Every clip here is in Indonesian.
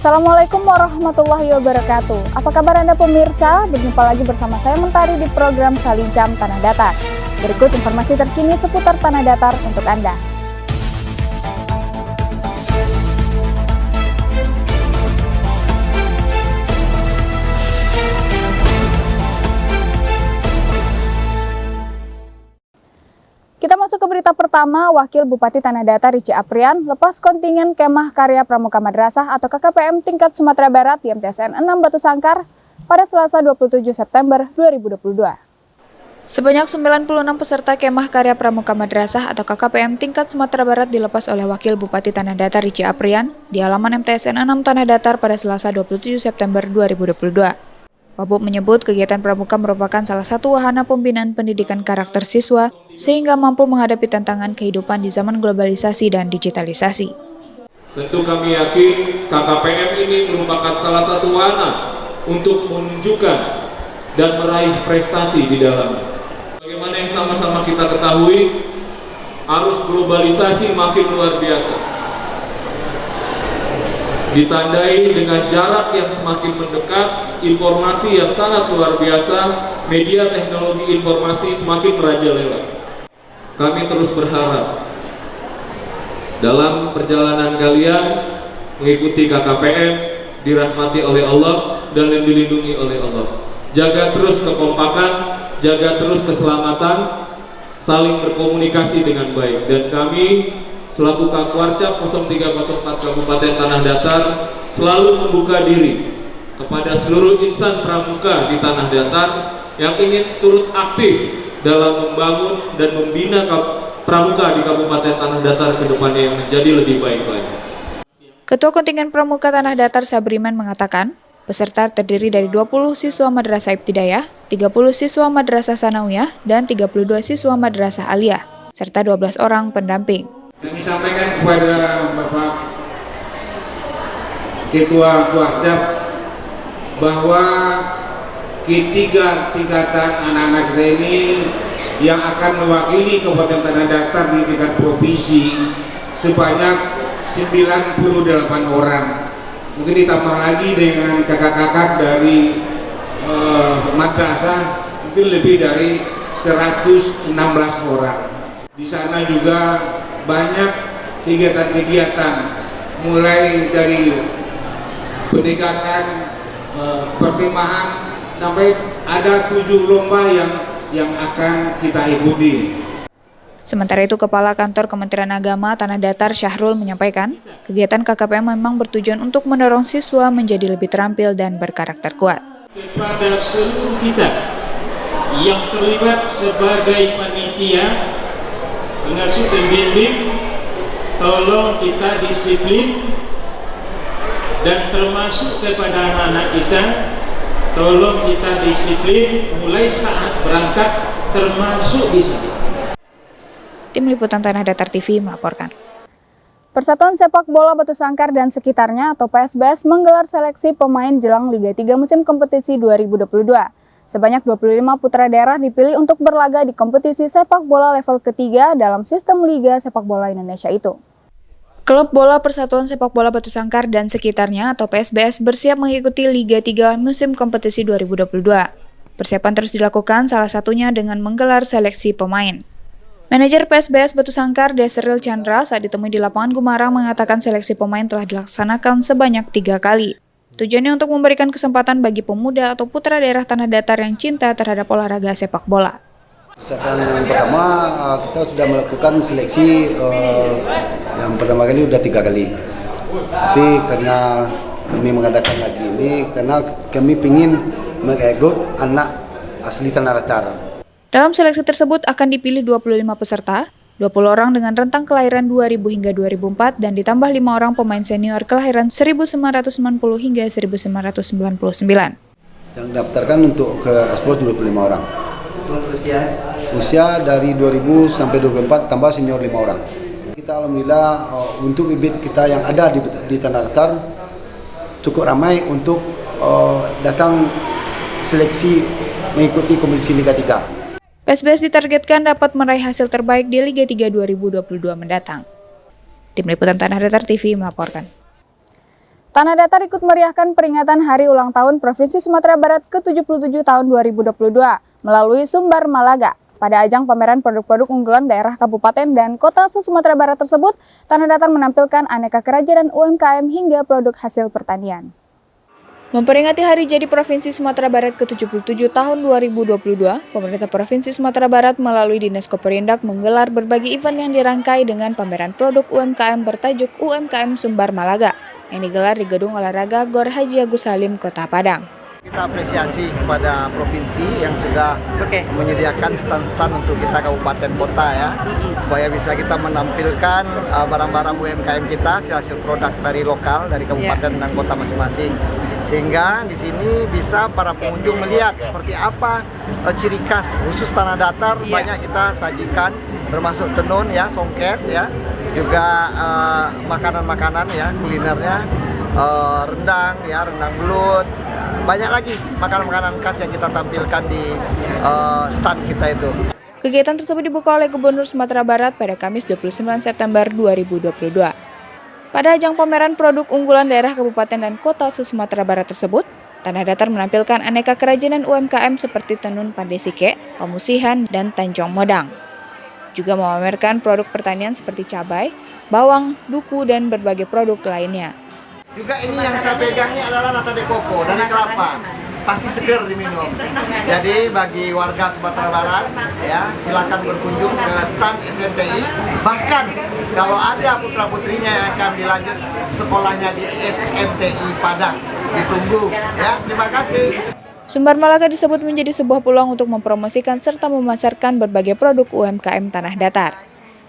Assalamualaikum warahmatullahi wabarakatuh. Apa kabar Anda pemirsa? Berjumpa lagi bersama saya Mentari di program Salincam Tanah Datar. Berikut informasi terkini seputar Tanah Datar untuk Anda. Kita masuk ke berita pertama. Wakil Bupati Tanah Datar Rici Aprian lepas kontingen Kemah Karya Pramuka Madrasah atau KKPM tingkat Sumatera Barat di MTSN 6 Batu Sangkar pada Selasa 27 September 2022. Sebanyak 96 peserta Kemah Karya Pramuka Madrasah atau KKPM tingkat Sumatera Barat dilepas oleh Wakil Bupati Tanah Datar Rici Aprian di halaman MTSN 6 Tanah Datar pada Selasa 27 September 2022. Wabub menyebut kegiatan pramuka merupakan salah satu wahana pembinaan pendidikan karakter siswa sehingga mampu menghadapi tantangan kehidupan di zaman globalisasi dan digitalisasi. Tentu kami yakin KKPM ini merupakan salah satu wahana untuk menunjukkan dan meraih prestasi di dalamnya. Bagaimana yang sama-sama kita ketahui, arus globalisasi makin luar biasa. Ditandai dengan jarak yang semakin mendekat, informasi yang sangat luar biasa, media teknologi informasi semakin merajalela. Kami terus berharap dalam perjalanan kalian mengikuti KKPM dirahmati oleh Allah dan dilindungi oleh Allah. Jaga terus kekompakan, jaga terus keselamatan, saling berkomunikasi dengan baik. Dan kami selaku Kakwarcap 0304 Kabupaten Tanah Datar selalu membuka diri kepada seluruh insan pramuka di Tanah Datar yang ingin turut aktif dalam membangun dan membina pramuka di Kabupaten Tanah Datar ke depannya yang menjadi lebih baik lagi. Ketua Kontingen Pramuka Tanah Datar Sabriman mengatakan, peserta terdiri dari 20 siswa Madrasah Ibtidayah, 30 siswa Madrasah Sanawiyah, dan 32 siswa Madrasah Aliyah, serta 12 orang pendamping. Kami sampaikan kepada Bapak Ketua Kakwarcap bahwa ketiga tingkatan anak-anak kita ini yang akan mewakili Kabupaten Tanah Datar di tingkat provinsi sebanyak 98 orang. Mungkin ditambah lagi dengan kakak-kakak dari madrasah mungkin lebih dari 116 orang. Di sana juga banyak kegiatan-kegiatan mulai dari pendidikan, perkemahan sampai ada 7 lomba yang akan kita ikuti. Sementara itu, Kepala Kantor Kementerian Agama Tanah Datar Syahrul menyampaikan, kegiatan KKPM memang bertujuan untuk mendorong siswa menjadi lebih terampil dan berkarakter kuat. Kepada seluruh kita yang terlibat sebagai panitia, pengasuh pembimbing, tolong kita disiplin, dan termasuk kepada anak-anak kita, tolong kita disiplin mulai saat berangkat termasuk di sana. Tim Liputan Tanah Datar TV melaporkan. Persatuan Sepak Bola Batu Sangkar dan sekitarnya atau PSBS menggelar seleksi pemain jelang Liga 3 musim kompetisi 2022. Sebanyak 25 putra daerah dipilih untuk berlaga di kompetisi sepak bola level ketiga dalam sistem Liga Sepak Bola Indonesia itu. Klub bola Persatuan Sepak Bola Batu Sangkar dan sekitarnya atau PSBS bersiap mengikuti Liga 3 musim kompetisi 2022. Persiapan terus dilakukan salah satunya dengan menggelar seleksi pemain. Manajer PSBS Batu Sangkar Desril Chandra saat ditemui di lapangan Gumarang mengatakan seleksi pemain telah dilaksanakan sebanyak 3 kali. Tujuannya untuk memberikan kesempatan bagi pemuda atau putra daerah Tanah Datar yang cinta terhadap olahraga sepak bola. Misalkan yang pertama kita sudah melakukan seleksi yang pertama kali sudah 3 kali. Tapi karena kami mengadakan lagi ini karena kami ingin merekrut anak asli Tanah Datar. Dalam seleksi tersebut akan dipilih 25 peserta, 20 orang dengan rentang kelahiran 2000 hingga 2004 dan ditambah 5 orang pemain senior kelahiran 1990 hingga 1999. Yang daftarkan untuk ke Aspros 25 orang. Usia dari 2000 sampai 2004 tambah senior 5 orang. Kita alhamdulillah untuk bibit kita yang ada di Tanah Datar cukup ramai untuk datang seleksi mengikuti kompetisi Liga 3. PSBS ditargetkan dapat meraih hasil terbaik di Liga 3 2022 mendatang. Tim Liputan Tanah Datar TV melaporkan. Tanah Datar ikut meriahkan peringatan Hari Ulang Tahun Provinsi Sumatera Barat ke-77 tahun 2022 melalui Sumbar Malaga. Pada ajang pameran produk-produk unggulan daerah kabupaten dan kota se-Sumatera Barat tersebut, Tanah Datar menampilkan aneka kerajinan UMKM hingga produk hasil pertanian. Memperingati Hari Jadi Provinsi Sumatera Barat ke-77 tahun 2022, pemerintah Provinsi Sumatera Barat melalui Dinas Koperindak menggelar berbagai event yang dirangkai dengan pameran produk UMKM bertajuk UMKM Sumbar Malaga yang digelar di Gedung Olahraga Gor Haji Agus Salim, Kota Padang. Kita apresiasi kepada provinsi yang sudah menyediakan stand-stand untuk kita kabupaten kota ya, supaya bisa kita menampilkan barang-barang UMKM kita, hasil produk dari lokal, dari kabupaten dan kota masing-masing. Sehingga di sini bisa para pengunjung melihat seperti apa ciri khas khusus Tanah Datar, banyak kita sajikan, termasuk tenun ya, songket ya, juga makanan-makanan ya, kulinernya, rendang ya, rendang belut, banyak lagi makanan-makanan khas yang kita tampilkan di stand kita itu. Kegiatan tersebut dibuka oleh Gubernur Sumatera Barat pada Kamis 29 September 2022. Pada ajang pameran produk unggulan daerah kabupaten dan kota se-Sumatera Barat tersebut, Tanah Datar menampilkan aneka kerajinan UMKM seperti tenun pandai sike, pamusihan, dan tanjong modang. Juga memamerkan produk pertanian seperti cabai, bawang, duku, dan berbagai produk lainnya. Juga ini yang saya pegang ini adalah nata de coco dari kelapa, pasti segar diminum. Jadi bagi warga Sumatera Barat ya, silakan berkunjung ke stand SMTI. Bahkan kalau ada putra-putrinya yang akan dilanjut sekolahnya di SMTI Padang, ditunggu ya. Terima kasih. Sumbar Malaga disebut menjadi sebuah peluang untuk mempromosikan serta memasarkan berbagai produk UMKM Tanah Datar.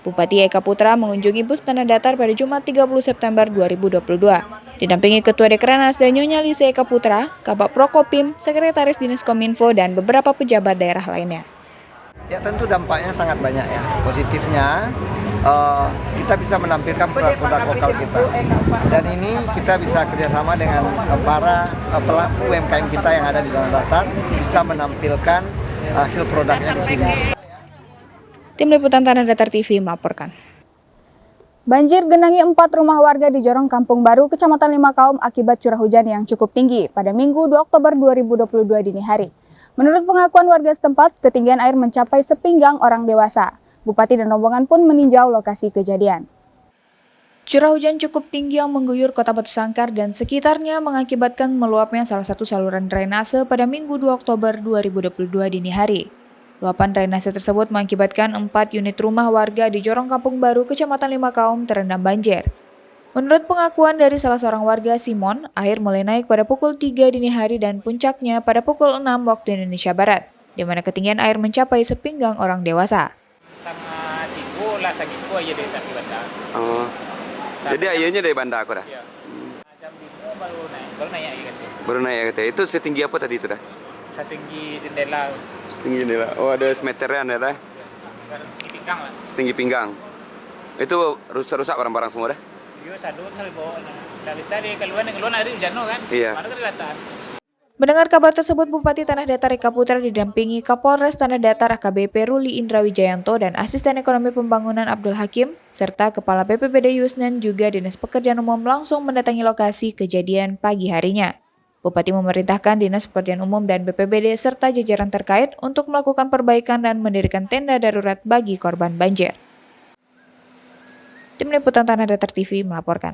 Bupati Eka Putra mengunjungi bus Tanah Datar pada Jumat 30 September 2022. Didampingi Ketua Dekrenas dan Nyonya Lise Eka Putra, Kabak Prokopim, Sekretaris Dinas Kominfo, dan beberapa pejabat daerah lainnya. Ya tentu dampaknya sangat banyak ya. Positifnya kita bisa menampilkan produk lokal kita. Dan ini kita bisa kerjasama dengan para pelaku UMKM kita yang ada di Tanah Datar, bisa menampilkan hasil produknya di sini. Tim Liputan Tanah Datar TV melaporkan. Banjir genangi 4 rumah warga di Jorong Kampung Baru, Kecamatan Limakaum akibat curah hujan yang cukup tinggi pada Minggu 2 Oktober 2022 dini hari. Menurut pengakuan warga setempat, ketinggian air mencapai sepinggang orang dewasa. Bupati dan rombongan pun meninjau lokasi kejadian. Curah hujan cukup tinggi yang mengguyur Kota Batu Sangkar dan sekitarnya mengakibatkan meluapnya salah satu saluran drainase pada Minggu 2 Oktober 2022 dini hari. Luapan drainase tersebut mengakibatkan 4 unit rumah warga di Jorong Kampung Baru, Kecamatan Limakaum terendam banjir. Menurut pengakuan dari salah seorang warga, Simon, air mulai naik pada pukul 3 dini hari dan puncaknya pada pukul 6 waktu Indonesia Barat, di mana ketinggian air mencapai sepinggang orang dewasa. Sama tiku lah segitu aja dari tapi bandar. Oh. Jadi airnya dari bandar aku dah. Iya. Jam 5 baru naik air katanya. Baru naik katanya. Itu setinggi apa tadi itu dah? Setinggi jendela. Setinggi jendela. Oh, ada semeteran ya dah? Setinggi pinggang lah. Setinggi pinggang. Itu rusak-rusak barang-barang semua dah? Iya, satu kali bawa. Tidak bisa dia keluar air hujan kan? Iya. Mana kelihatan? Mendengar kabar tersebut, Bupati Tanah Datar Eka Putra didampingi Kapolres Tanah Datar AKBP Ruli Indra Wijayanto dan Asisten Ekonomi Pembangunan Abdul Hakim, serta Kepala BPBD Yusnen juga Dinas Pekerjaan Umum langsung mendatangi lokasi kejadian pagi harinya. Bupati memerintahkan Dinas Pekerjaan Umum dan BPBD serta jajaran terkait untuk melakukan perbaikan dan mendirikan tenda darurat bagi korban banjir. Tim Liputan Tanah Datar TV melaporkan.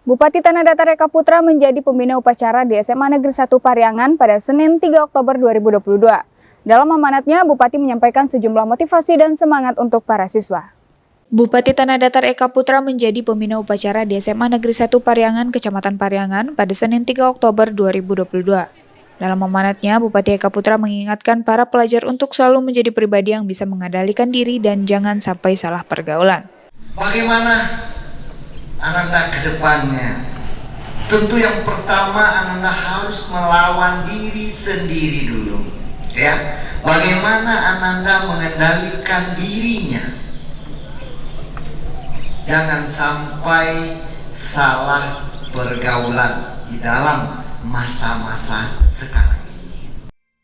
Bupati Tanah Datar Eka Putra menjadi pembina upacara di SMA Negeri 1 Pariangan pada Senin 3 Oktober 2022. Dalam amanatnya, Bupati menyampaikan sejumlah motivasi dan semangat untuk para siswa. Bupati Tanah Datar Eka Putra menjadi pembina upacara di SMA Negeri 1 Pariangan, Kecamatan Pariangan pada Senin 3 Oktober 2022. Dalam amanatnya, Bupati Eka Putra mengingatkan para pelajar untuk selalu menjadi pribadi yang bisa mengendalikan diri dan jangan sampai salah pergaulan. Bagaimana Ananda ke depannya? Tentu yang pertama Ananda harus melawan diri sendiri dulu. Ya, bagaimana Ananda mengendalikan dirinya? Jangan sampai salah pergaulan di dalam masa-masa sekarang ini.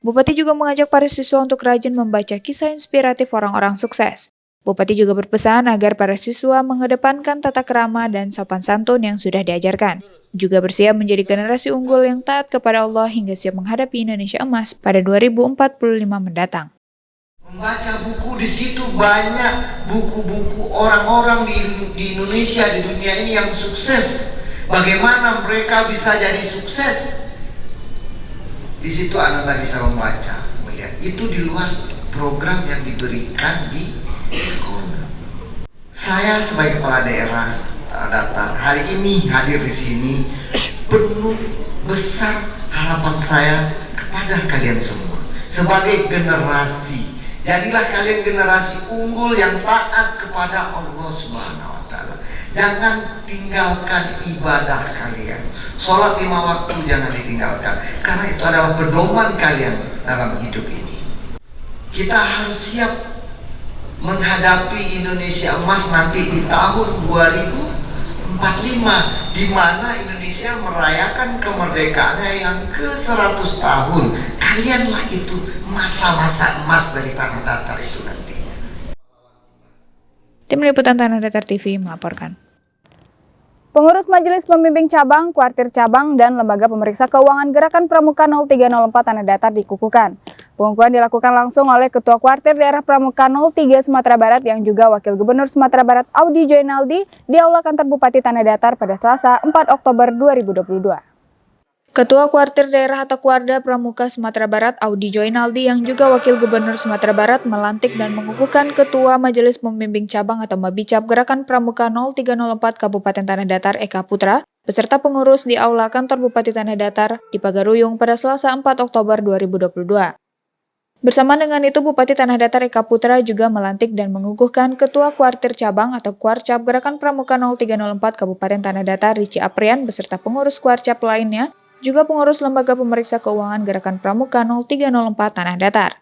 Bupati juga mengajak para siswa untuk rajin membaca kisah inspiratif orang-orang sukses. Bupati juga berpesan agar para siswa mengedepankan tata krama dan sopan santun yang sudah diajarkan. Juga bersiap menjadi generasi unggul yang taat kepada Allah hingga siap menghadapi Indonesia Emas pada 2045 mendatang. Membaca buku di situ banyak buku-buku orang-orang di Indonesia, di dunia ini yang sukses. Bagaimana mereka bisa jadi sukses? Di situ Anda bisa membaca, melihat. Itu di luar program yang diberikan di sekolah. Saya sebagai kepala daerah datar hari ini hadir di sini, penuh besar harapan saya kepada kalian semua sebagai generasi. Jadilah kalian generasi unggul yang taat kepada Allah Subhanahu wa taala. Jangan tinggalkan ibadah kalian. Sholat 5 waktu jangan ditinggalkan, karena itu adalah pedoman kalian dalam hidup ini. Kita harus siap menghadapi Indonesia Emas nanti di tahun 2045, di mana Indonesia merayakan kemerdekaannya yang ke-100 tahun. Kalianlah itu masa-masa emas dari Tanah Datar itu nantinya. Tim Liputan Tanah Datar TV melaporkan. Pengurus Majelis Pembimbing Cabang, Kuartir Cabang, dan Lembaga Pemeriksa Keuangan Gerakan Pramuka 0304 Tanah Datar dikukuhkan. Pengukuhan dilakukan langsung oleh Ketua Kuartir Daerah Pramuka 03 Sumatera Barat yang juga Wakil Gubernur Sumatera Barat Audi Joinaldi di Aula Kantor Bupati Tanah Datar pada Selasa 4 Oktober 2022. Ketua Kuartir Daerah atau Kuarda Pramuka Sumatera Barat Audi Joinaldi yang juga Wakil Gubernur Sumatera Barat melantik dan mengukuhkan Ketua Majelis Pembimbing Cabang atau Mabicab Gerakan Pramuka 0304 Kabupaten Tanah Datar Eka Putra beserta pengurus di Aula Kantor Bupati Tanah Datar di Pagaruyung pada Selasa 4 Oktober 2022. Bersama dengan itu, Bupati Tanah Datar Eka Putra juga melantik dan mengukuhkan Ketua Kuartir Cabang atau Kuarcap Gerakan Pramuka 0304 Kabupaten Tanah Datar Rici Aprian beserta pengurus Kuarcap lainnya, juga pengurus Lembaga Pemeriksa Keuangan Gerakan Pramuka 0304 Tanah Datar.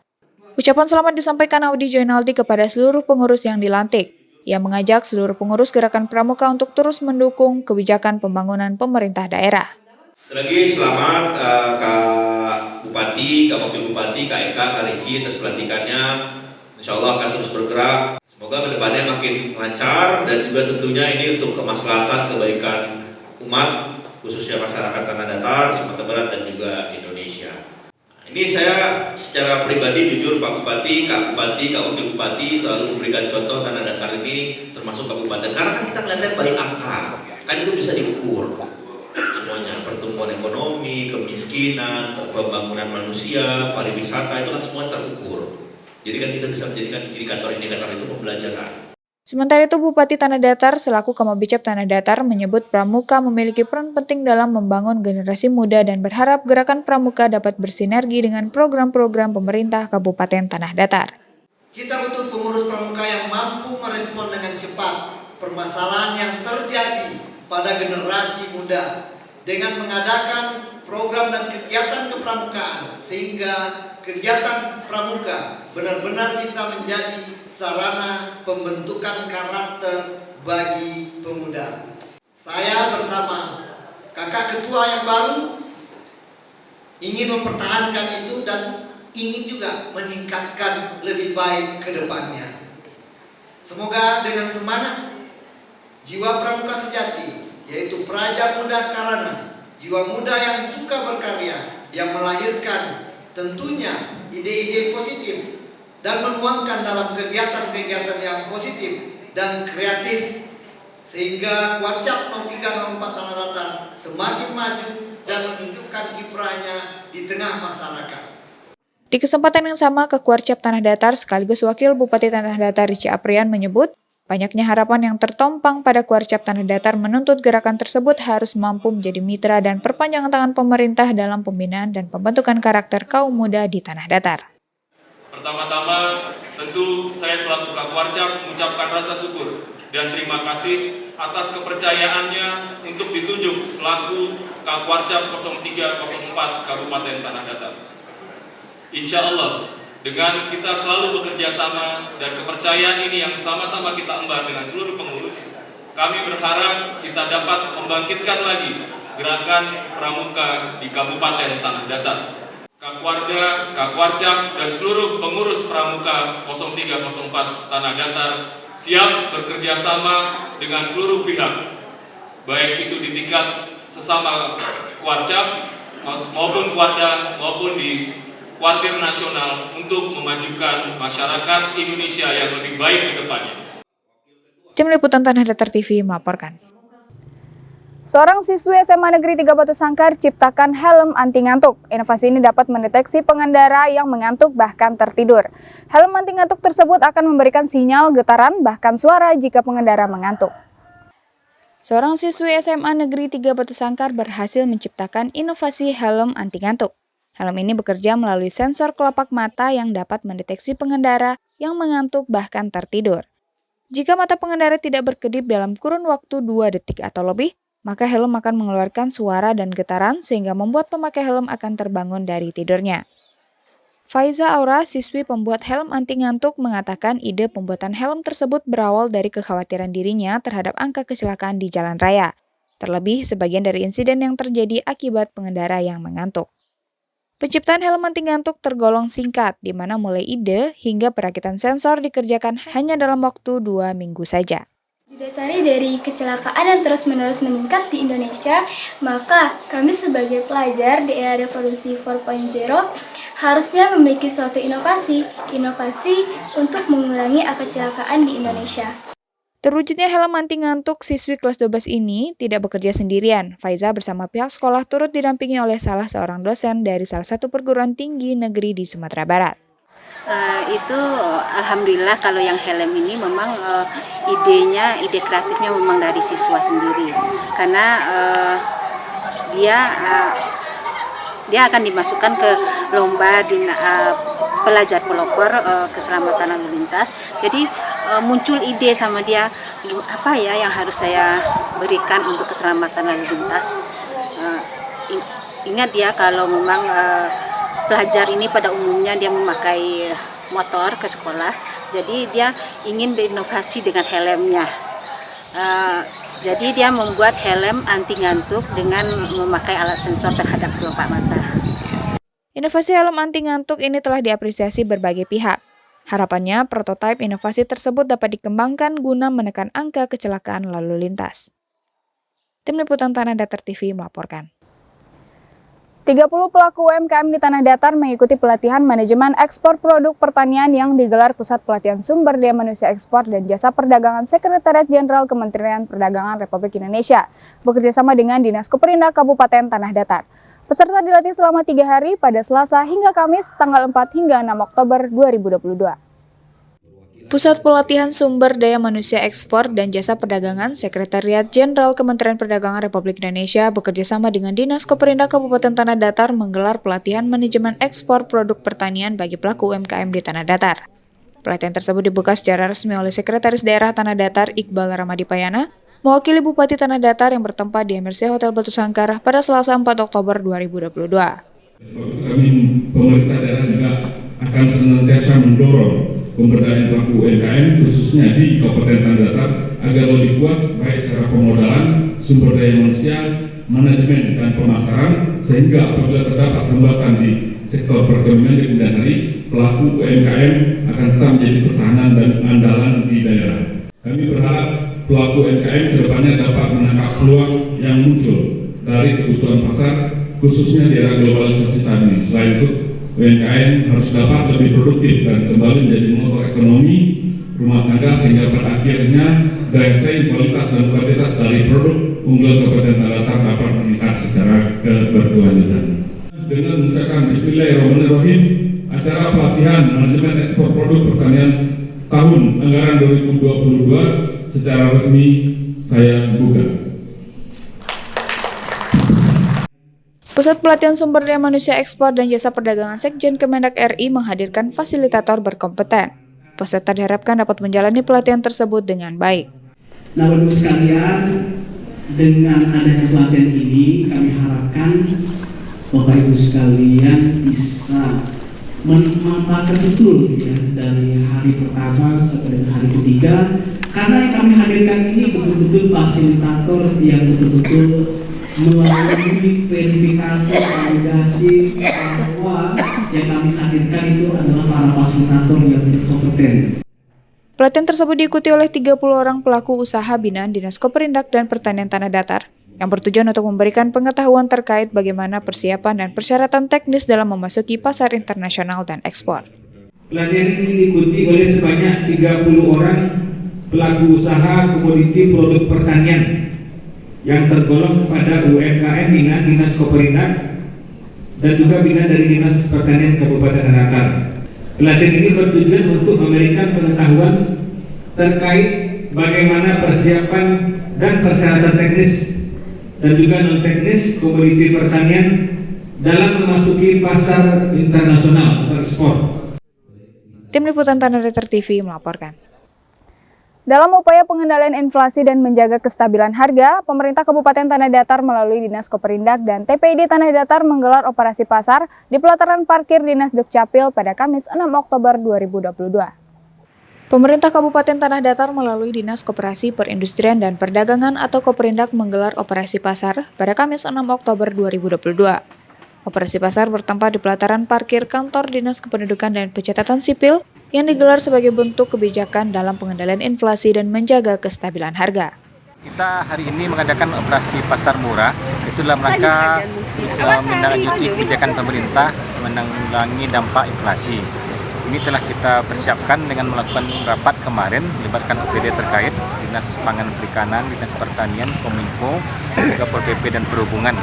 Ucapan selamat disampaikan Audi Joinaldi kepada seluruh pengurus yang dilantik. Ia mengajak seluruh pengurus Gerakan Pramuka untuk terus mendukung kebijakan pembangunan pemerintah daerah. Sekali lagi selamat Kak Bupati, Kak Wakil Bupati, Kak Eka, Kak Rici atas pelantikannya. Insya Allah akan terus bergerak. Semoga kedepannya makin lancar dan juga tentunya ini untuk kemaslahatan kebaikan umat, khususnya masyarakat Tanah Datar, Sumatera Barat dan juga Indonesia. Nah, ini saya secara pribadi jujur Pak Bupati, Kak Wakil Bupati selalu memberikan contoh Tanah Datar ini termasuk kabupaten. Karena kan kita melihat baik angka, kan itu bisa diukur semuanya, pertumbuhan ekonomi, kemiskinan, pembangunan manusia, pariwisata itu kan semua terukur. Jadi kan kita bisa menjadikan indikator-indikator itu pembelajaran. Sementara itu, Bupati Tanah Datar selaku Kamabicap Tanah Datar menyebut Pramuka memiliki peran penting dalam membangun generasi muda dan berharap Gerakan Pramuka dapat bersinergi dengan program-program pemerintah Kabupaten Tanah Datar. Kita butuh pengurus Pramuka yang mampu merespon dengan cepat permasalahan yang terjadi pada generasi muda dengan mengadakan program dan kegiatan kepramukaan sehingga kegiatan pramuka benar-benar bisa menjadi sarana pembentukan karakter bagi pemuda. Saya bersama kakak ketua yang baru ingin mempertahankan itu dan ingin juga meningkatkan lebih baik ke depannya. Semoga dengan semangat jiwa pramuka sejati, yaitu praja muda karana, jiwa muda yang suka berkarya, yang melahirkan tentunya ide-ide positif dan menuangkan dalam kegiatan-kegiatan yang positif dan kreatif sehingga Kuarcap 0304 Tanah Datar semakin maju dan menunjukkan kiprahnya di tengah masyarakat. Di kesempatan yang sama, Kuarcap Tanah Datar sekaligus Wakil Bupati Tanah Datar Rici Aprian menyebut banyaknya harapan yang tertompang pada Kuarcap Tanah Datar menuntut gerakan tersebut harus mampu menjadi mitra dan perpanjangan tangan pemerintah dalam pembinaan dan pembentukan karakter kaum muda di Tanah Datar. Pertama-tama, tentu saya selaku Kak Kuarcap mengucapkan rasa syukur dan terima kasih atas kepercayaannya untuk ditunjuk selaku Kak Kuarcap 0304 Kabupaten Tanah Datar. Insya Allah, dengan kita selalu bekerja sama dan kepercayaan ini yang sama-sama kita emban dengan seluruh pengurus, kami berharap kita dapat membangkitkan lagi gerakan pramuka di Kabupaten Tanah Datar. Kakwarda, Kakwarcap, dan seluruh pengurus Pramuka 0304 Tanah Datar siap bekerja sama dengan seluruh pihak, baik itu di tingkat sesama Kwarcap maupun Kwarda maupun di kuartir nasional untuk memajukan masyarakat Indonesia yang lebih baik ke depannya. Tim Liputan Tanah Datar TV melaporkan. Seorang siswi SMA Negeri 3 Batu Sangkar ciptakan helm anti ngantuk. Inovasi ini dapat mendeteksi pengendara yang mengantuk bahkan tertidur. Helm anti ngantuk tersebut akan memberikan sinyal getaran bahkan suara jika pengendara mengantuk. Seorang siswi SMA Negeri 3 Batu Sangkar berhasil menciptakan inovasi helm anti ngantuk. Helm ini bekerja melalui sensor kelopak mata yang dapat mendeteksi pengendara yang mengantuk bahkan tertidur. Jika mata pengendara tidak berkedip dalam kurun waktu 2 detik atau lebih, maka helm akan mengeluarkan suara dan getaran sehingga membuat pemakai helm akan terbangun dari tidurnya. Faiza Aura, siswi pembuat helm anti ngantuk, mengatakan ide pembuatan helm tersebut berawal dari kekhawatiran dirinya terhadap angka kecelakaan di jalan raya, terlebih sebagian dari insiden yang terjadi akibat pengendara yang mengantuk. Penciptaan helm anti ngantuk tergolong singkat, di mana mulai ide hingga perakitan sensor dikerjakan hanya dalam waktu 2 minggu saja. Didasari dari kecelakaan yang terus-menerus meningkat di Indonesia, maka kami sebagai pelajar di era revolusi 4.0 harusnya memiliki suatu inovasi untuk mengurangi angka kecelakaan di Indonesia. Terwujudnya helm anti ngantuk siswi kelas 12 ini tidak bekerja sendirian. Faiza bersama pihak sekolah turut didampingi oleh salah seorang dosen dari salah satu perguruan tinggi negeri di Sumatera Barat. Itu alhamdulillah kalau yang helm ini memang ide kreatifnya memang dari siswa sendiri, karena dia akan dimasukkan ke lomba pelajar pelopor keselamatan lalu lintas. Jadi muncul ide sama dia, apa ya yang harus saya berikan untuk keselamatan lalu lintas. Ingat ya, kalau memang pelajar ini pada umumnya dia memakai motor ke sekolah, jadi dia ingin berinovasi dengan helmnya. Jadi dia membuat helm anti ngantuk dengan memakai alat sensor terhadap kelopak mata. Inovasi helm anti ngantuk ini telah diapresiasi berbagai pihak. Harapannya, prototipe inovasi tersebut dapat dikembangkan guna menekan angka kecelakaan lalu lintas. Tim Liputan Tanah Datar TV melaporkan. 30 pelaku UMKM di Tanah Datar mengikuti pelatihan manajemen ekspor produk pertanian yang digelar Pusat Pelatihan Sumber Daya Manusia Ekspor dan Jasa Perdagangan Sekretariat Jenderal Kementerian Perdagangan Republik Indonesia, bekerjasama dengan Dinas Koperindak Kabupaten Tanah Datar. Peserta dilatih selama 3 hari pada Selasa hingga Kamis tanggal 4 hingga 6 Oktober 2022. Pusat Pelatihan Sumber Daya Manusia Ekspor dan Jasa Perdagangan Sekretariat Jenderal Kementerian Perdagangan Republik Indonesia bekerjasama dengan Dinas Koperindak Kabupaten Tanah Datar menggelar pelatihan manajemen ekspor produk pertanian bagi pelaku UMKM di Tanah Datar. Pelatihan tersebut dibuka secara resmi oleh Sekretaris Daerah Tanah Datar Iqbal Ramadipayana, mewakili Bupati Tanah Datar yang bertempat di MRC Hotel Batu Sangkar pada Selasa 4 Oktober 2022. Kami pemerintah daerah juga akan senantiasa mendorong pemberdayaan pelaku UMKM khususnya di Kabupaten Tanah Datar agar lebih kuat baik secara pemodalan, sumber daya manusia, manajemen dan pemasaran, sehingga apabila terdapat hambatan di sektor perekonomian di kemudian hari, pelaku UMKM akan tetap menjadi pertahanan dan andalan di daerah. Kami berharap pelaku UMKM kedepannya dapat menangkap peluang yang muncul dari kebutuhan pasar, khususnya di era globalisasi saat ini. Selain itu, UMKM harus dapat lebih produktif dan kembali menjadi motor ekonomi rumah tangga sehingga pada akhirnya daya saing kualitas dan kuantitas dari produk unggulan Kabupaten Tanah Datar dapat meningkat secara berkelanjutan. Dengan mengucapkan Bismillahirrahmanirrahim, acara pelatihan manajemen ekspor produk pertanian tahun anggaran 2022 secara resmi saya buka. Pusat Pelatihan Sumber Daya Manusia Ekspor dan Jasa Perdagangan Sekjen Kemendak RI menghadirkan fasilitator berkompeten. Peserta diharapkan dapat menjalani pelatihan tersebut dengan baik. Nah, Bapak-Ibu sekalian, dengan adanya pelatihan ini kami harapkan Bapak-Ibu sekalian bisa memanfaatkan betul ya, dari hari pertama sampai dengan hari ketiga, karena yang kami hadirkan ini betul-betul fasilitator yang betul-betul melalui verifikasi, validasi bahwa yang kami hadirkan itu adalah para fasilitator yang berkompeten. Pelatihan tersebut diikuti oleh 30 orang pelaku usaha binaan Dinas Koperindak dan Pertanian Tanah Datar yang bertujuan untuk memberikan pengetahuan terkait bagaimana persiapan dan persyaratan teknis dalam memasuki pasar internasional dan ekspor. Pelatihan ini diikuti oleh sebanyak 30 orang pelaku usaha komoditi produk pertanian yang tergolong kepada UMKM binaan Dinas Koperindak dan juga binaan dari Dinas Pertanian Kabupaten Tanah Datar. Pelatihan ini bertujuan untuk memberikan pengetahuan terkait bagaimana persiapan dan persyaratan teknis dan juga non teknis komoditi pertanian dalam memasuki pasar internasional atau ekspor. Tim Liputan Tanah Datar TV melaporkan. Dalam upaya pengendalian inflasi dan menjaga kestabilan harga, pemerintah Kabupaten Tanah Datar melalui Dinas Koperindak dan TPID Tanah Datar menggelar operasi pasar di pelataran parkir Dinas Dukcapil pada Kamis 6 Oktober 2022. Pemerintah Kabupaten Tanah Datar melalui Dinas Koperasi Perindustrian dan Perdagangan atau Koperindak menggelar operasi pasar pada Kamis 6 Oktober 2022. Operasi pasar bertempat di pelataran parkir kantor Dinas Kependudukan dan Pencatatan Sipil yang digelar sebagai bentuk kebijakan dalam pengendalian inflasi dan menjaga kestabilan harga. Kita hari ini mengadakan operasi pasar murah, itu dalam rangka menindaklanjuti kebijakan pemerintah menanggulangi dampak inflasi. Ini telah kita persiapkan dengan melakukan rapat kemarin, melibatkan OPD terkait, Dinas Pangan Perikanan, Dinas Pertanian, Kominfo, juga Pol PP dan Perhubungan.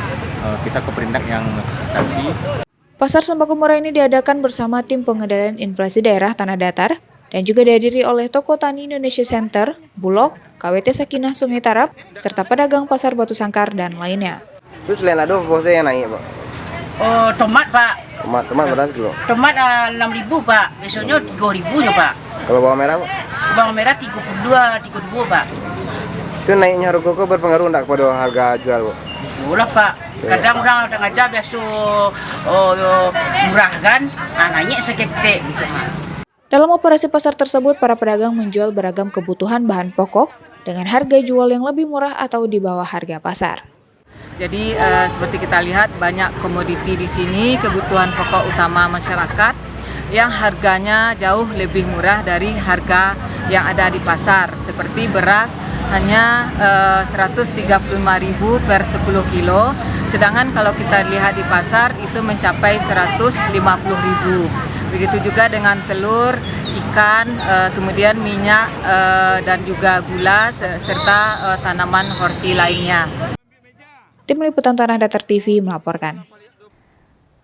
Kita Koperindak yang memfasilitasi. Pasar sembako murah ini diadakan bersama tim pengendalian inflasi daerah Tanah Datar dan juga dihadiri oleh Toko Tani Indonesia Center, Bulog, KWT Sakinah Sungai Tarap, serta pedagang pasar Batu Sangkar dan lainnya. Terus selain ada apa yang naik, Pak? Oh, tomat, Pak. Tomat berapa kilo? Tomat 6.000, Pak. Besoknya 3.000 ya, Pak. Kalau bawang merah, Pak? Bawang merah 32, Pak. Itu naiknya harga koko berpengaruh enggak pada harga jual, Pak? Itulah, Pak. Kadang orang ada aja biasa murah kan, naiknya seketik gitu, Pak. Dalam operasi pasar tersebut, para pedagang menjual beragam kebutuhan bahan pokok dengan harga jual yang lebih murah atau di bawah harga pasar. Jadi seperti kita lihat banyak komoditi di sini, kebutuhan pokok utama masyarakat yang harganya jauh lebih murah dari harga yang ada di pasar. Seperti beras hanya 135.000 per 10 kilo, sedangkan kalau kita lihat di pasar itu mencapai 150.000. Begitu juga dengan telur, ikan, kemudian minyak dan juga gula serta tanaman horti lainnya. Tim Liputan Tanah Datar TV melaporkan.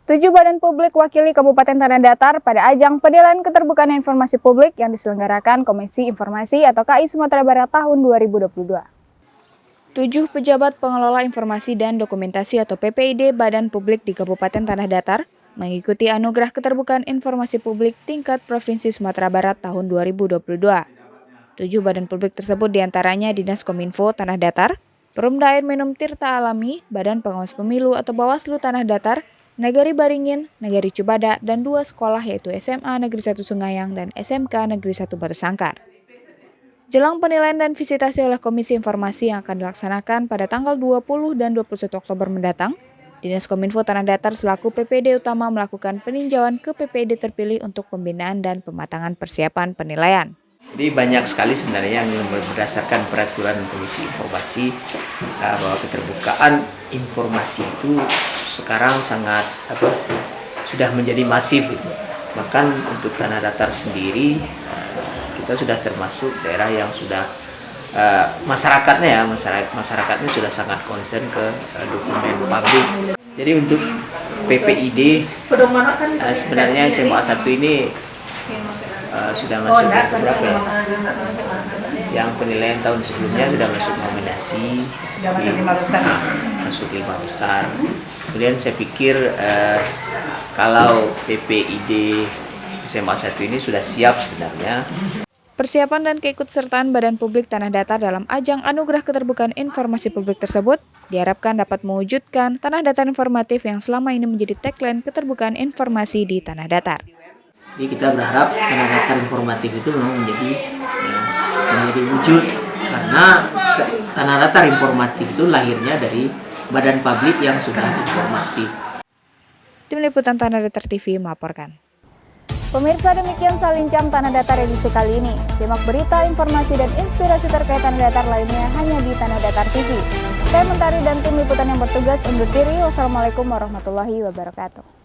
7 badan publik wakili Kabupaten Tanah Datar pada ajang penilaian keterbukaan informasi publik yang diselenggarakan Komisi Informasi atau KI Sumatera Barat tahun 2022. 7 pejabat pengelola informasi dan dokumentasi atau PPID Badan Publik di Kabupaten Tanah Datar mengikuti Anugerah Keterbukaan Informasi Publik tingkat Provinsi Sumatera Barat tahun 2022. 7 badan publik tersebut diantaranya Dinas Kominfo Tanah Datar, Perumda Air Minum Tirta Alami, Badan Pengawas Pemilu atau Bawaslu Tanah Datar, Nagari Baringin, Nagari Cubada, dan 2 sekolah yaitu SMA Negeri 1 Sungayang dan SMK Negeri 1 Batu Sangkar. Jelang penilaian dan visitasi oleh Komisi Informasi yang akan dilaksanakan pada tanggal 20 dan 21 Oktober mendatang, Dinas Kominfo Tanah Datar selaku PPD utama melakukan peninjauan ke PPD terpilih untuk pembinaan dan pematangan persiapan penilaian. Jadi banyak sekali sebenarnya yang berdasarkan peraturan Komisi Informasi bahwa keterbukaan informasi itu sekarang sangat sudah menjadi masif gitu. Bahkan untuk Tanah Datar sendiri kita sudah termasuk daerah yang sudah masyarakatnya sudah sangat concern ke dokumen publik. Jadi untuk PPID sebenarnya SMA 1 ini sudah masuk ke berapa ya? Yang penilaian tahun sebelumnya sudah masuk nominasi, masuk 5 besar. Kemudian saya pikir kalau PPID SMA 1 ini sudah siap sebenarnya. Persiapan dan keikutsertaan Badan Publik Tanah Datar dalam ajang Anugerah Keterbukaan Informasi Publik tersebut diharapkan dapat mewujudkan Tanah Datar informatif yang selama ini menjadi tagline keterbukaan informasi di Tanah Datar. Jadi kita berharap Tanah Datar informatif itu memang menjadi wujud, karena Tanah Datar informatif itu lahirnya dari badan publik yang sudah informatif. Tim Liputan Tanah Datar TV melaporkan. Pemirsa, demikian Salincam Tanah Datar edisi kali ini. Simak berita, informasi, dan inspirasi terkait Tanah Datar lainnya hanya di Tanah Datar TV. Saya Mentari dan tim liputan yang bertugas undur diri. Wassalamualaikum warahmatullahi wabarakatuh.